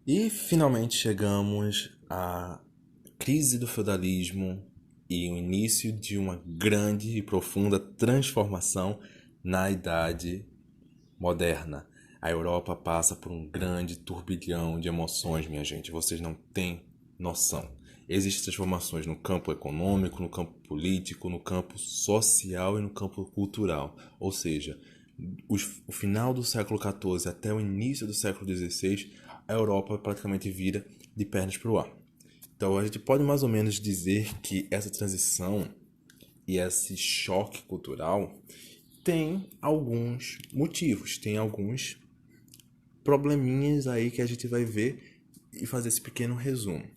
E finalmente chegamos à crise do feudalismo e o início de uma grande e profunda transformação na Idade Moderna. A Europa passa por um grande turbilhão de emoções, minha gente. Vocês não têm noção. Existem transformações no campo econômico, no campo político, no campo social e no campo cultural. Ou seja, o final do século XIV até o início do século XVI, a Europa praticamente vira de pernas para o ar. Então a gente pode mais ou menos dizer que essa transição e esse choque cultural tem alguns motivos, tem alguns probleminhas aí que a gente vai ver e fazer esse pequeno resumo.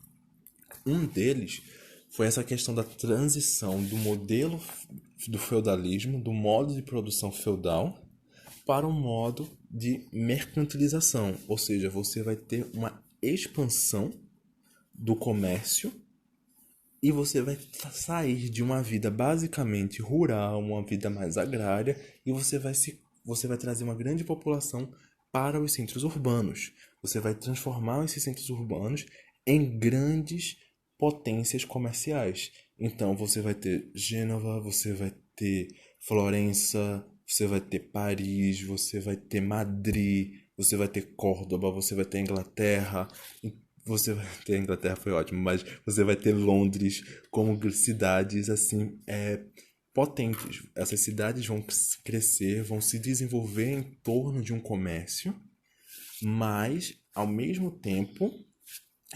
Um deles foi essa questão da transição do modelo do feudalismo, do modo de produção feudal, para um modo de mercantilização, ou seja, você vai ter uma expansão do comércio e você vai sair de uma vida basicamente rural, uma vida mais agrária, e você vai trazer uma grande população para os centros urbanos. Você vai transformar esses centros urbanos em grandes potências comerciais. Então você vai ter Gênova, você vai ter Florença, você vai ter Paris, você vai ter Madrid, você vai ter Córdoba, você vai ter Inglaterra. Você vai ter a Inglaterra, foi ótimo, mas você vai ter Londres como cidades assim potentes. Essas cidades vão crescer, vão se desenvolver em torno de um comércio, mas ao mesmo tempo,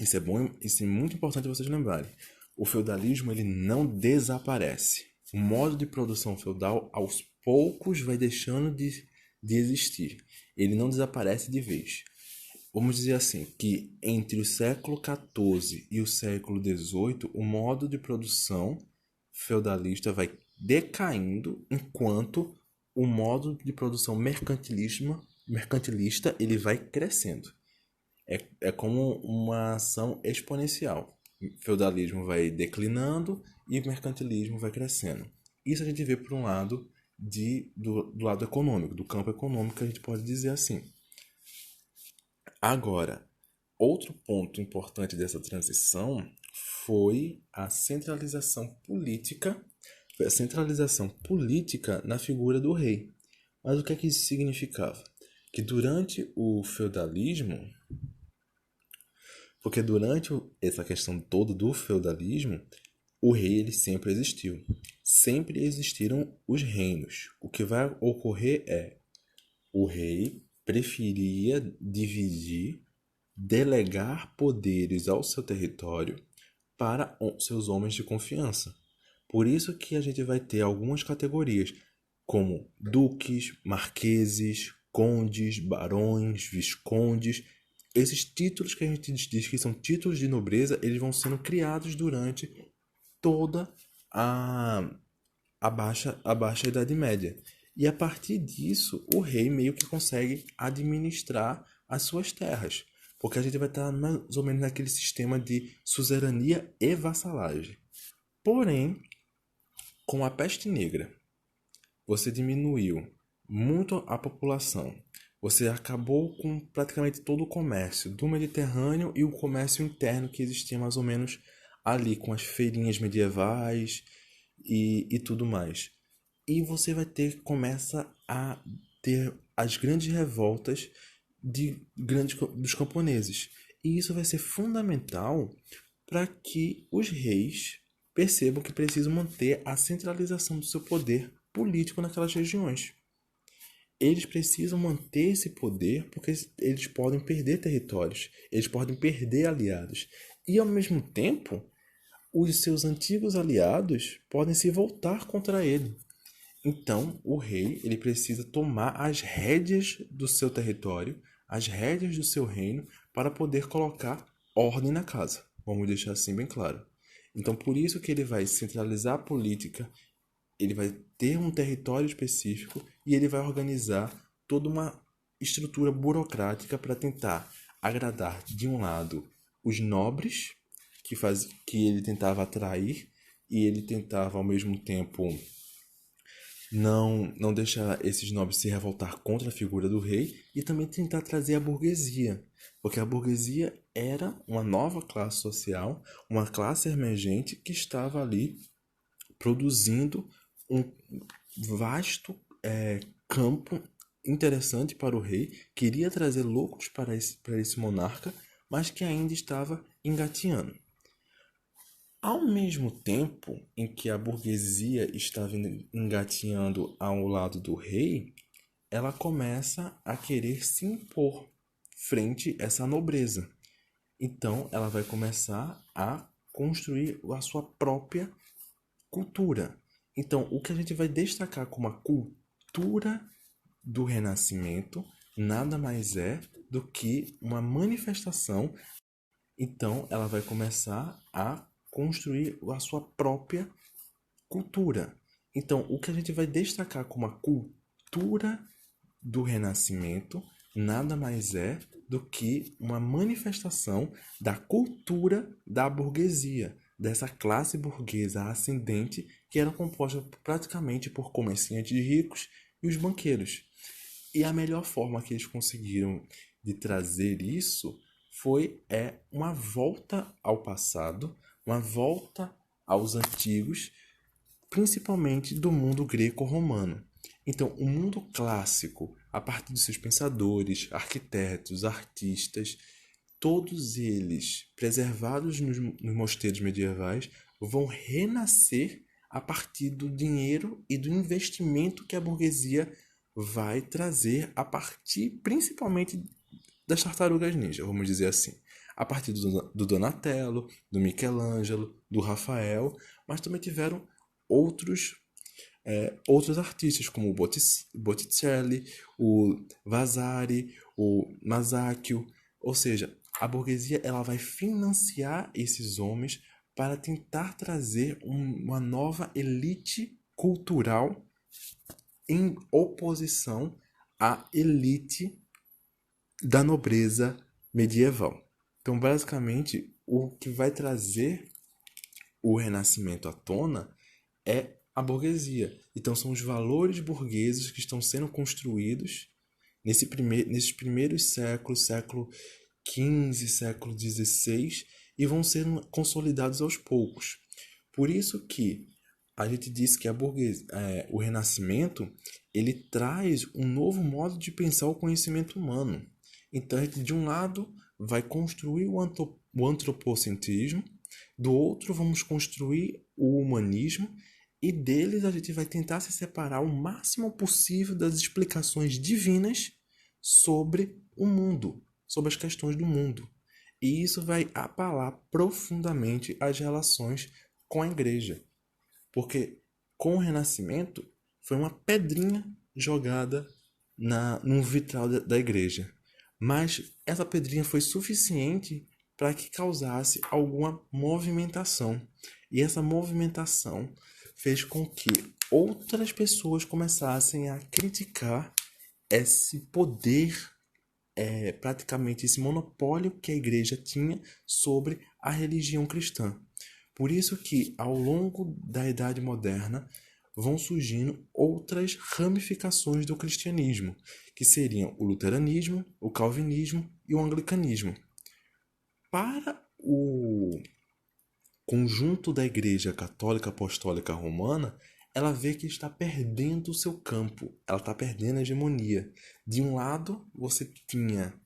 isso é bom, isso é muito importante vocês lembrarem. O feudalismo ele não desaparece. O modo de produção feudal aos poucos vai deixando de existir. Ele não desaparece de vez. Vamos dizer assim, que entre o século XIV e o século XVIII, o modo de produção feudalista vai decaindo, enquanto o modo de produção mercantilista ele vai crescendo. É como uma ação exponencial. O feudalismo vai declinando e o mercantilismo vai crescendo. Isso a gente vê por um lado do lado econômico, do campo econômico, a gente pode dizer assim. Agora, outro ponto importante dessa transição foi a centralização política na figura do rei. Mas o que é que isso significava? Que durante o feudalismo, porque essa questão toda do feudalismo, o rei ele sempre existiu. Sempre existiram os reinos. O que vai ocorrer é o rei preferia dividir, delegar poderes ao seu território para seus homens de confiança. Por isso que a gente vai ter algumas categorias, como duques, marqueses, condes, barões, viscondes. Esses títulos que a gente diz que são títulos de nobreza, eles vão sendo criados durante toda a a baixa Idade Média. E a partir disso, o rei meio que consegue administrar as suas terras. Porque a gente vai estar mais ou menos naquele sistema de suzerania e vassalagem. Porém, com a peste negra, você diminuiu muito a população. Você acabou com praticamente todo o comércio do Mediterrâneo e o comércio interno que existia mais ou menos ali, com as feirinhas medievais e tudo mais. E você vai ter, começa a ter as grandes revoltas dos camponeses. E isso vai ser fundamental para que os reis percebam que precisam manter a centralização do seu poder político naquelas regiões. Eles precisam manter esse poder porque eles podem perder territórios, eles podem perder aliados. E ao mesmo tempo, os seus antigos aliados podem se voltar contra ele. Então, o rei ele precisa tomar as rédeas do seu território, as rédeas do seu reino, para poder colocar ordem na casa. Vamos deixar assim bem claro. Então, por isso que ele vai centralizar a política, ele vai ter um território específico e ele vai organizar toda uma estrutura burocrática para tentar agradar, de um lado, os nobres, que ele tentava atrair, e ele tentava, ao mesmo tempo, não deixar esses nobres se revoltar contra a figura do rei e também tentar trazer a burguesia, porque a burguesia era uma nova classe social, uma classe emergente que estava ali produzindo um vasto campo interessante para o rei, queria trazer lucros para esse monarca, mas que ainda estava engatinhando. Ao mesmo tempo em que a burguesia estava engatinhando ao lado do rei, ela começa a querer se impor frente a essa nobreza. Então, ela vai começar a construir a sua própria cultura. Então, o que a gente vai destacar como a cultura do Renascimento nada mais é do que uma manifestação. Então, ela vai começar a construir a sua própria cultura. Então, o que a gente vai destacar como a cultura do Renascimento nada mais é do que uma manifestação da cultura da burguesia, dessa classe burguesa ascendente que era composta praticamente por comerciantes ricos e os banqueiros. E a melhor forma que eles conseguiram de trazer isso foi uma volta ao passado, uma volta aos antigos, principalmente do mundo greco-romano. Então, o mundo clássico, a partir de seus pensadores, arquitetos, artistas, todos eles preservados nos mosteiros medievais, vão renascer a partir do dinheiro e do investimento que a burguesia vai trazer a partir principalmente das tartarugas ninja, vamos dizer assim. A partir do Donatello, do Michelangelo, do Rafael, mas também tiveram outros outros artistas como o Botticelli, o Vasari, o Masaccio, ou seja, a burguesia ela vai financiar esses homens para tentar trazer uma nova elite cultural em oposição à elite da nobreza medieval. Então, basicamente, o que vai trazer o Renascimento à tona é a burguesia. Então, são os valores burgueses que estão sendo construídos nesses primeiros séculos, século XV, século XVI, e vão sendo consolidados aos poucos. Por isso que a gente diz que o Renascimento ele traz um novo modo de pensar o conhecimento humano. Então, a gente, de um lado, vai construir o antropocentrismo, do outro, vamos construir o humanismo, e deles a gente vai tentar se separar o máximo possível das explicações divinas sobre o mundo, sobre as questões do mundo. E isso vai abalar profundamente as relações com a igreja. Porque com o Renascimento foi uma pedrinha jogada num vitral da igreja. Mas essa pedrinha foi suficiente para que causasse alguma movimentação. E essa movimentação fez com que outras pessoas começassem a criticar esse poder, praticamente esse monopólio que a igreja tinha sobre a religião cristã. Por isso que, ao longo da Idade Moderna, vão surgindo outras ramificações do cristianismo, que seriam o luteranismo, o calvinismo e o anglicanismo. Para o conjunto da Igreja Católica Apostólica Romana, ela vê que está perdendo o seu campo, ela está perdendo a hegemonia. De um lado, você tinha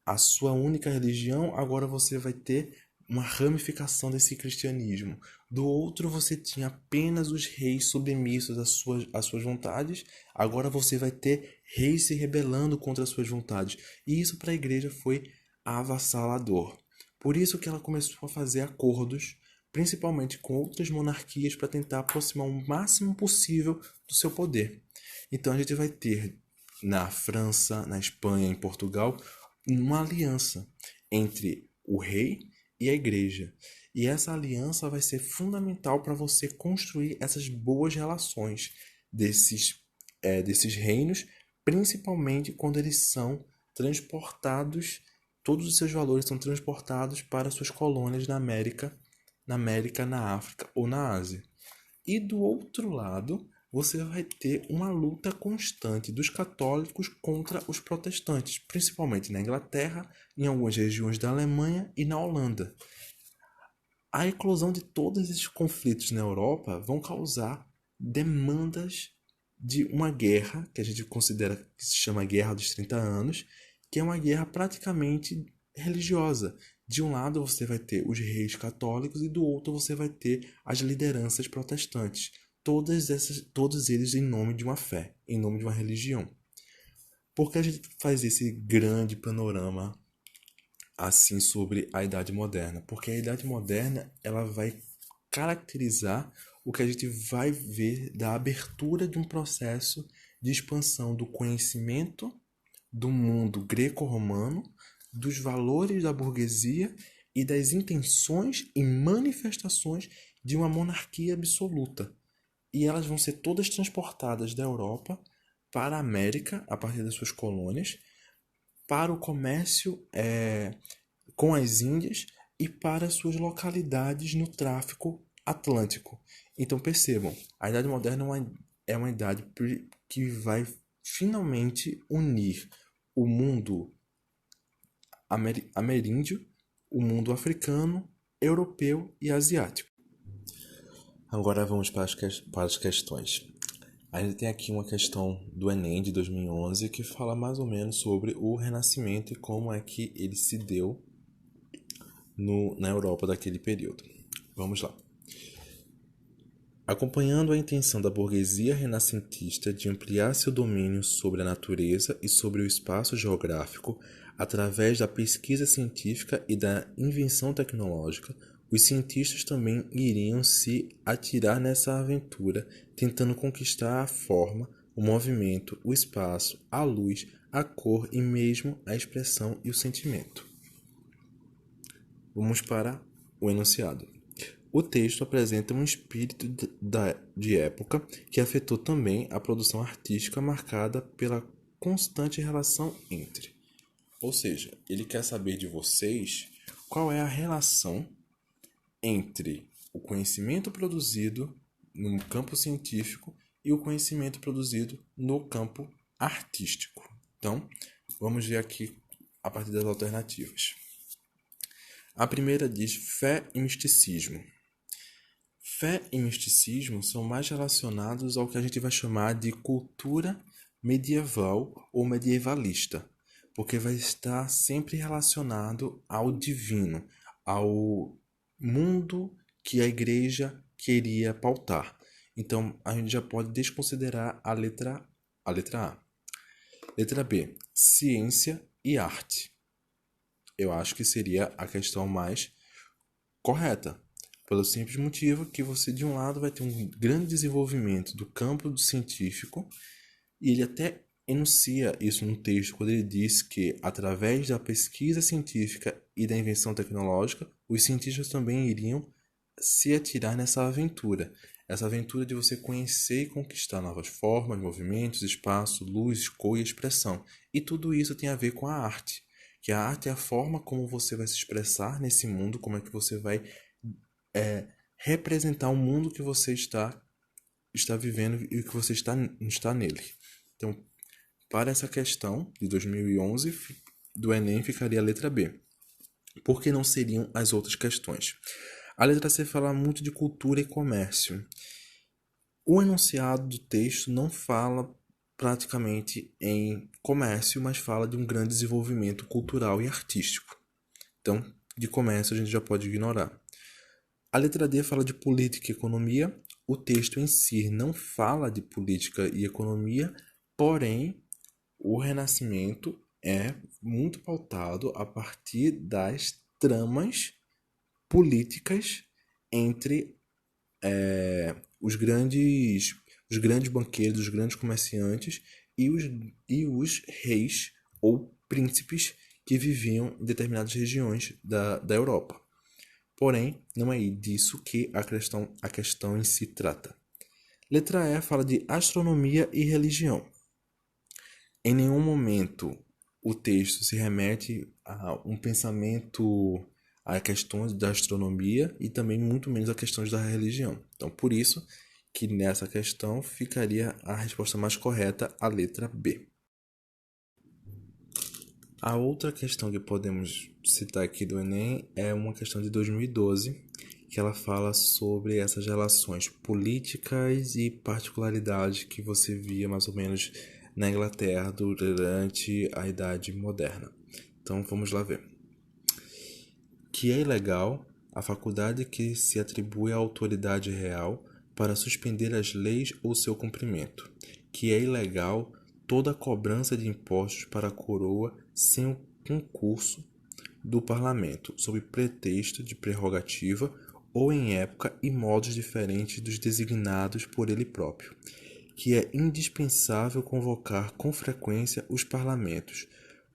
a sua única religião, agora você vai ter uma ramificação desse cristianismo. Do outro, você tinha apenas os reis submissos às suas vontades, agora você vai ter reis se rebelando contra as suas vontades. E isso para a igreja foi avassalador. Por isso que ela começou a fazer acordos, principalmente com outras monarquias, para tentar aproximar o máximo possível do seu poder. Então a gente vai ter na França, na Espanha, em Portugal, uma aliança entre o rei e a igreja. E essa aliança vai ser fundamental para você construir essas boas relações desses reinos, principalmente quando eles são transportados, todos os seus valores são transportados para suas colônias na América, na África ou na Ásia. E do outro lado, você vai ter uma luta constante dos católicos contra os protestantes, principalmente na Inglaterra, em algumas regiões da Alemanha e na Holanda. A eclosão de todos esses conflitos na Europa vão causar demandas de uma guerra, que a gente considera que se chama Guerra dos 30 Anos, que é uma guerra praticamente religiosa. De um lado você vai ter os reis católicos e do outro você vai ter as lideranças protestantes. Todos eles em nome de uma fé, em nome de uma religião. Por que a gente faz esse grande panorama assim sobre a Idade Moderna? Porque a Idade Moderna ela vai caracterizar o que a gente vai ver da abertura de um processo de expansão do conhecimento do mundo greco-romano, dos valores da burguesia e das intenções e manifestações de uma monarquia absoluta. E elas vão ser todas transportadas da Europa para a América, a partir das suas colônias, para o comércio com as Índias e para suas localidades no tráfico atlântico. Então percebam, a Idade Moderna é uma idade que vai finalmente unir o mundo ameríndio, o mundo africano, europeu e asiático. Agora vamos para as questões. A gente tem aqui uma questão do Enem de 2011 que fala mais ou menos sobre o Renascimento e como é que ele se deu na Europa daquele período. Vamos lá. Acompanhando a intenção da burguesia renascentista de ampliar seu domínio sobre a natureza e sobre o espaço geográfico através da pesquisa científica e da invenção tecnológica, os cientistas também iriam se atirar nessa aventura, tentando conquistar a forma, o movimento, o espaço, a luz, a cor e mesmo a expressão e o sentimento. Vamos para o enunciado. O texto apresenta um espírito de época que afetou também a produção artística marcada pela constante relação entre. Ou seja, ele quer saber de vocês qual é a relação entre o conhecimento produzido no campo científico e o conhecimento produzido no campo artístico. Então, vamos ver aqui a partir das alternativas. A primeira diz fé e misticismo. Fé e misticismo são mais relacionados ao que a gente vai chamar de cultura medieval ou medievalista, porque vai estar sempre relacionado ao divino, ao mundo que a igreja queria pautar. Então, a gente já pode desconsiderar a letra A. Letra B, ciência e arte. Eu acho que seria a questão mais correta, pelo simples motivo que você, de um lado, vai ter um grande desenvolvimento do campo do científico, e ele até enuncia isso no texto quando ele diz que, através da pesquisa científica e da invenção tecnológica, os cientistas também iriam se atirar nessa aventura. Essa aventura de você conhecer e conquistar novas formas, movimentos, espaço, luz, cor e expressão. E tudo isso tem a ver com a arte, que a arte é a forma como você vai se expressar nesse mundo, como é que você vai representar o mundo que você está vivendo e que você está nele. Então, para essa questão de 2011 do Enem ficaria a letra B. Por que não seriam as outras questões? A letra C fala muito de cultura e comércio. O enunciado do texto não fala praticamente em comércio, mas fala de um grande desenvolvimento cultural e artístico. Então, de comércio a gente já pode ignorar. A letra D fala de política e economia. O texto em si não fala de política e economia, porém, o Renascimento é muito pautado a partir das tramas políticas entre os grandes banqueiros, os grandes comerciantes e os reis ou príncipes que viviam em determinadas regiões da Europa. Porém, não é disso que a questão em si trata. Letra E fala de astronomia e religião. Em nenhum momento o texto se remete a um pensamento a questões da astronomia e também muito menos a questões da religião. Então, por isso que nessa questão ficaria a resposta mais correta, a letra B. A outra questão que podemos citar aqui do Enem é uma questão de 2012, que ela fala sobre essas relações políticas e particularidades que você via mais ou menos na Inglaterra durante a Idade Moderna. Então vamos lá ver. Que é ilegal a faculdade que se atribui à autoridade real para suspender as leis ou seu cumprimento. Que é ilegal toda a cobrança de impostos para a coroa sem o concurso do parlamento, sob pretexto de prerrogativa ou em época e modos diferentes dos designados por ele próprio. Que é indispensável convocar com frequência os parlamentos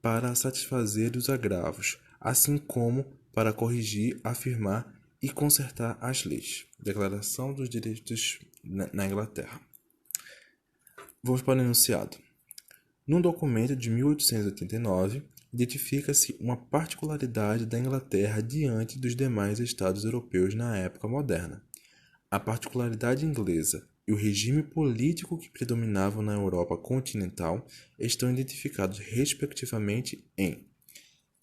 para satisfazer os agravos, assim como para corrigir, afirmar e consertar as leis. Declaração dos Direitos na Inglaterra. Vamos para o enunciado. Num documento de 1889, identifica-se uma particularidade da Inglaterra diante dos demais estados europeus na época moderna. A particularidade inglesa e o regime político que predominavam na Europa continental estão identificados respectivamente em.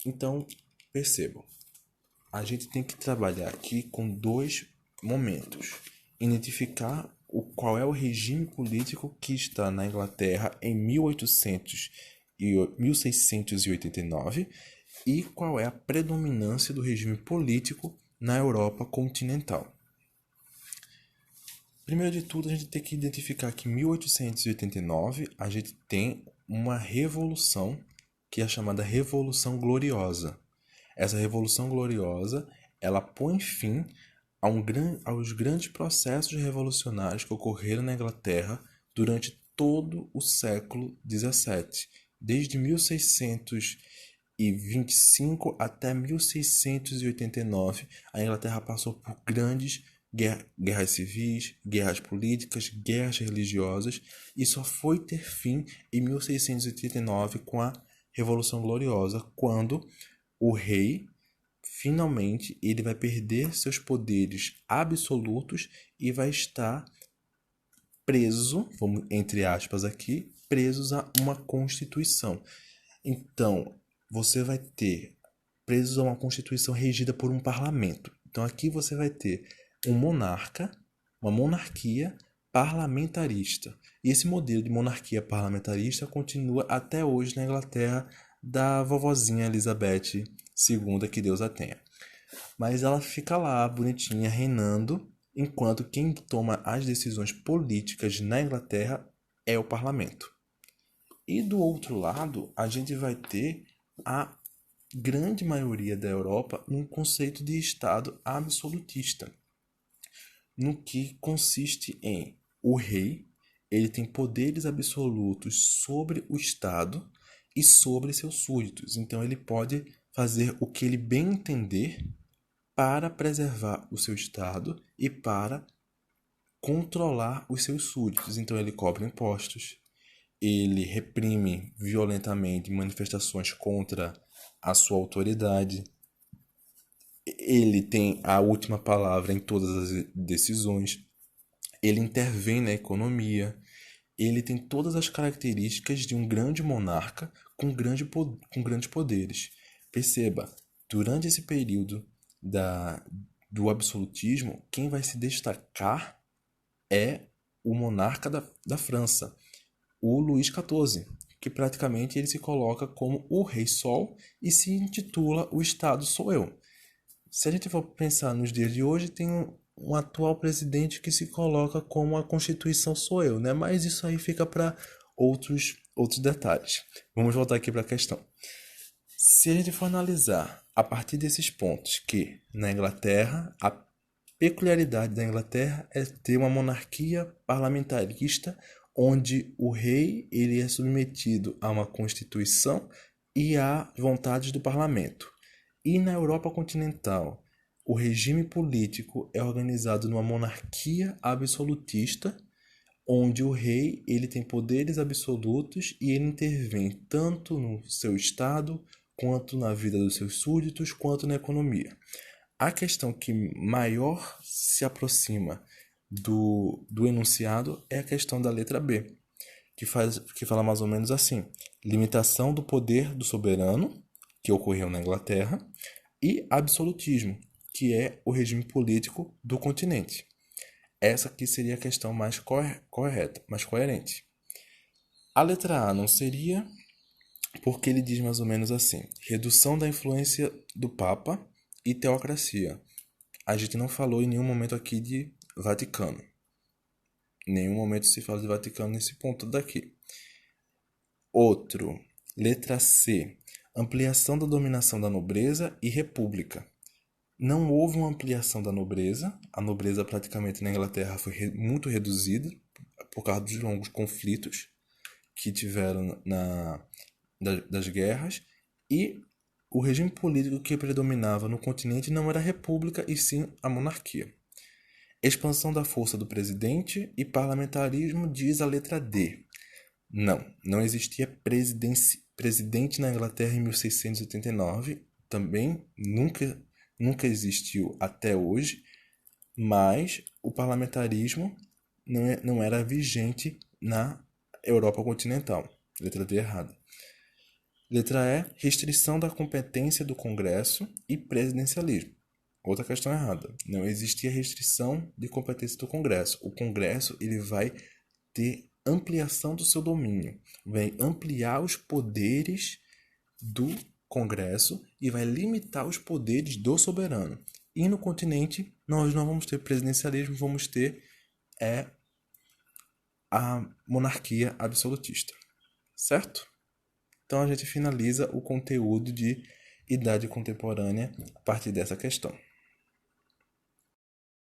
Então, percebam, a gente tem que trabalhar aqui com dois momentos. Identificar qual é o regime político que está na Inglaterra em 1689 e qual é a predominância do regime político na Europa continental. Primeiro de tudo, a gente tem que identificar que em 1889 a gente tem uma revolução que é a chamada Revolução Gloriosa. Essa Revolução Gloriosa, ela põe fim aos grandes processos revolucionários que ocorreram na Inglaterra durante todo o século XVII. Desde 1625 até 1689, a Inglaterra passou por grandes guerras civis, guerras políticas, guerras religiosas, e só foi ter fim em 1689 com a Revolução Gloriosa, quando o rei finalmente ele vai perder seus poderes absolutos e vai estar preso, vamos entre aspas aqui, presos a uma constituição. Então, você vai ter presos a uma constituição regida por um parlamento. Então, aqui você vai ter um monarca, uma monarquia parlamentarista. E esse modelo de monarquia parlamentarista continua até hoje na Inglaterra da vovozinha Elizabeth II, que Deus a tenha. Mas ela fica lá, bonitinha, reinando, enquanto quem toma as decisões políticas na Inglaterra é o parlamento. E do outro lado, a gente vai ter a grande maioria da Europa num conceito de Estado absolutista, no que consiste em o rei, ele tem poderes absolutos sobre o Estado e sobre seus súditos. Então ele pode fazer o que ele bem entender para preservar o seu Estado e para controlar os seus súditos. Então ele cobra impostos, ele reprime violentamente manifestações contra a sua autoridade, ele tem a última palavra em todas as decisões, ele intervém na economia, ele tem todas as características de um grande monarca com grandes poderes. Perceba, durante esse período do absolutismo, quem vai se destacar é o monarca da França, o Luís XIV, que praticamente ele se coloca como o Rei Sol e se intitula O Estado Sou Eu. Se a gente for pensar nos dias de hoje, tem um atual presidente que se coloca como a Constituição Sou Eu, né? Mas isso aí fica para outros detalhes. Vamos voltar aqui para a questão. Se a gente for analisar a partir desses pontos que na Inglaterra, a peculiaridade da Inglaterra é ter uma monarquia parlamentarista onde o rei ele é submetido a uma constituição e a vontades do parlamento. E na Europa continental, o regime político é organizado numa monarquia absolutista, onde o rei ele tem poderes absolutos e ele intervém tanto no seu estado, quanto na vida dos seus súditos, quanto na economia. A questão que maior se aproxima do enunciado é a questão da letra B, que fala mais ou menos assim: limitação do poder do soberano, que ocorreu na Inglaterra, e absolutismo, que é o regime político do continente. Essa aqui seria a questão mais correta, mais coerente. A letra A não seria, porque ele diz mais ou menos assim: redução da influência do Papa e teocracia. A gente não falou em nenhum momento aqui de Vaticano. Em nenhum momento se fala de Vaticano nesse ponto daqui. Outro, letra C, ampliação da dominação da nobreza e república. Não houve uma ampliação da nobreza. A nobreza praticamente na Inglaterra foi muito reduzida por causa dos longos conflitos que tiveram das guerras, e o regime político que predominava no continente não era a república e sim a monarquia. Expansão da força do presidente e parlamentarismo, diz a letra D. Não existia presidente na Inglaterra em 1689, também nunca existiu até hoje, mas o parlamentarismo não era vigente na Europa continental. Letra D errada. Letra E, restrição da competência do Congresso e presidencialismo. Outra questão errada. Não existia restrição de competência do Congresso. O Congresso ele vai ter ampliação do seu domínio, vai ampliar os poderes do Congresso e vai limitar os poderes do soberano. E no continente nós não vamos ter presidencialismo, vamos ter a monarquia absolutista. Certo? Então a gente finaliza o conteúdo de idade contemporânea a partir dessa questão.